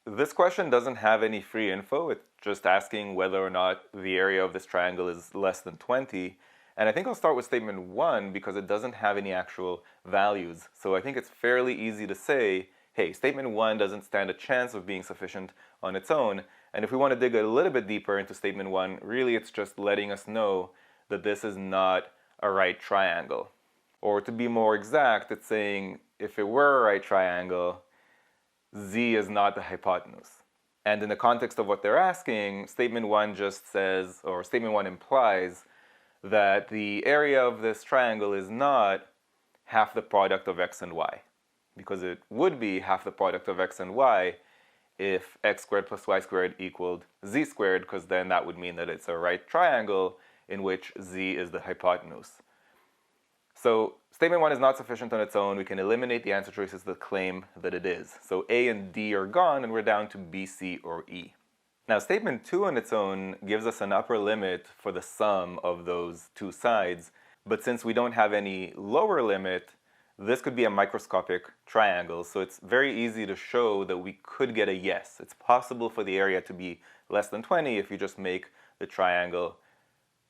This question doesn't have any free info. It's just asking whether or not the area of this triangle is less than 20. And I think I'll start with statement 1 because it doesn't have any actual values. So I think it's fairly easy to say, hey, statement 1 doesn't stand a chance of being sufficient on its own. And if we want to dig a little bit deeper into statement 1, really it's just letting us know that this is not a right triangle. Or to be more exact, it's saying if it were a right triangle, z is not the hypotenuse. And in the context of what they're asking, statement 1 just says, or statement 1 implies that the area of this triangle is not half the product of x and y. Because it would be half the product of x and y if x squared plus y squared equaled z squared, because then that would mean that it's a right triangle in which z is the hypotenuse. So statement 1 is not sufficient on its own. We can eliminate the answer choices that claim that it is. So A and D are gone, and we're down to B, C, or E. Now statement 2 on its own gives us an upper limit for the sum of those two sides. But since we don't have any lower limit, this could be a microscopic triangle. So it's very easy to show that we could get a yes. It's possible for the area to be less than 20 if you just make the triangle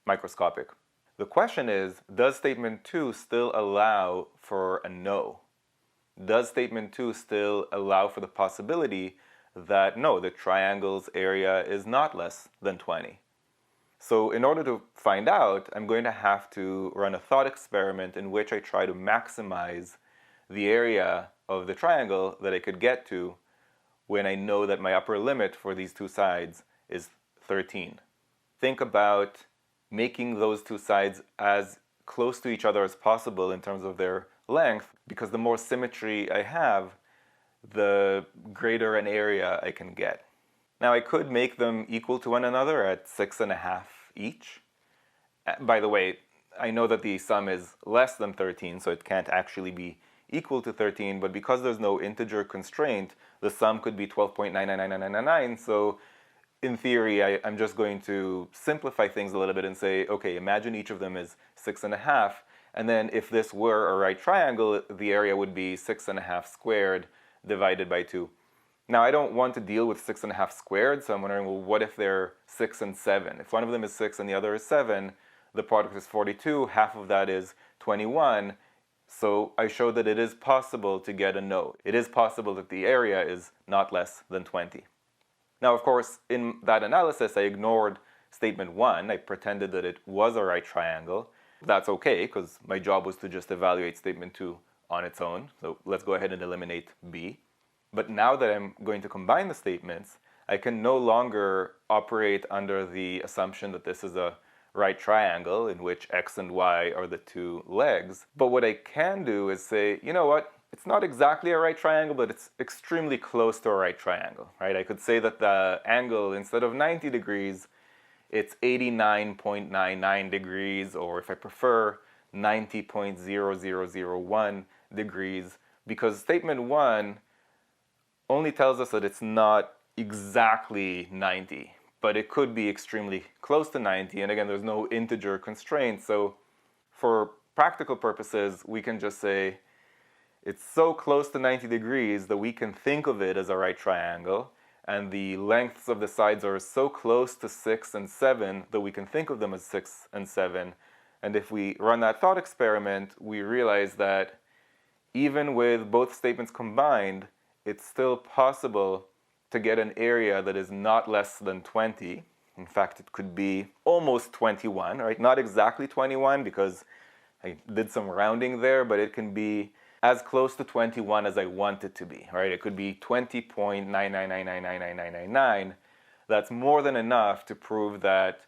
microscopic. The question is, does statement 2 still allow for a no? Does statement 2 still allow for the possibility that no, the triangle's area is not less than 20? So in order to find out, I'm going to have to run a thought experiment in which I try to maximize the area of the triangle that I could get to when I know that my upper limit for these two sides is 13. Think about making those two sides as close to each other as possible in terms of their length, because the more symmetry I have, the greater an area I can get. Now I could make them equal to one another at 6.5 each. By the way, I know that the sum is less than 13, so it can't actually be equal to 13, but because there's no integer constraint, the sum could be 12.9999999, so in theory, I'm just going to simplify things a little bit and say, okay, imagine each of them is 6.5, and then if this were a right triangle, the area would be 6.5 squared divided by 2. Now, I don't want to deal with 6.5 squared, so I'm wondering, well, what if they're 6 and 7? If one of them is 6 and the other is 7, the product is 42, half of that is 21, so I showed that it is possible to get a no. It is possible that the area is not less than 20. Now, of course, in that analysis, I ignored statement 1. I pretended that it was a right triangle. That's okay, because my job was to just evaluate statement 2 on its own. So let's go ahead and eliminate B. But now that I'm going to combine the statements, I can no longer operate under the assumption that this is a right triangle in which x and y are the two legs. But what I can do is say, you know what? It's not exactly a right triangle, but it's extremely close to a right triangle, right? I could say that the angle, instead of 90 degrees, it's 89.99 degrees, or if I prefer, 90.0001 degrees, because statement 1 only tells us that it's not exactly 90, but it could be extremely close to 90, and again, there's no integer constraint, so for practical purposes, we can just say, it's so close to 90 degrees that we can think of it as a right triangle, and the lengths of the sides are so close to 6 and 7 that we can think of them as 6 and 7. And if we run that thought experiment, we realize that even with both statements combined, it's still possible to get an area that is not less than 20. In fact, it could be almost 21, right? Not exactly 21 because I did some rounding there, but it can be as close to 21 as I want it to be, right? It could be 20.999999999. That's more than enough to prove that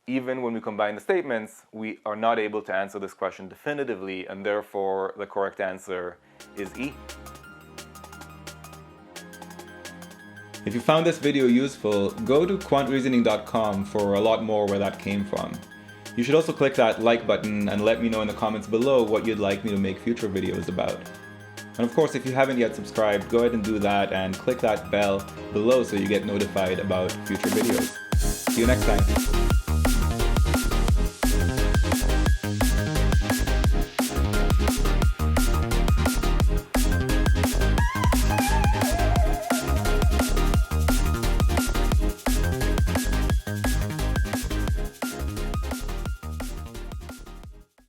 even when we combine the statements, we are not able to answer this question definitively, and therefore the correct answer is E. If you found this video useful, go to quantreasoning.com for a lot more where that came from. You should also click that like button and let me know in the comments below what you'd like me to make future videos about. And of course, if you haven't yet subscribed, go ahead and do that and click that bell below so you get notified about future videos. See you next time.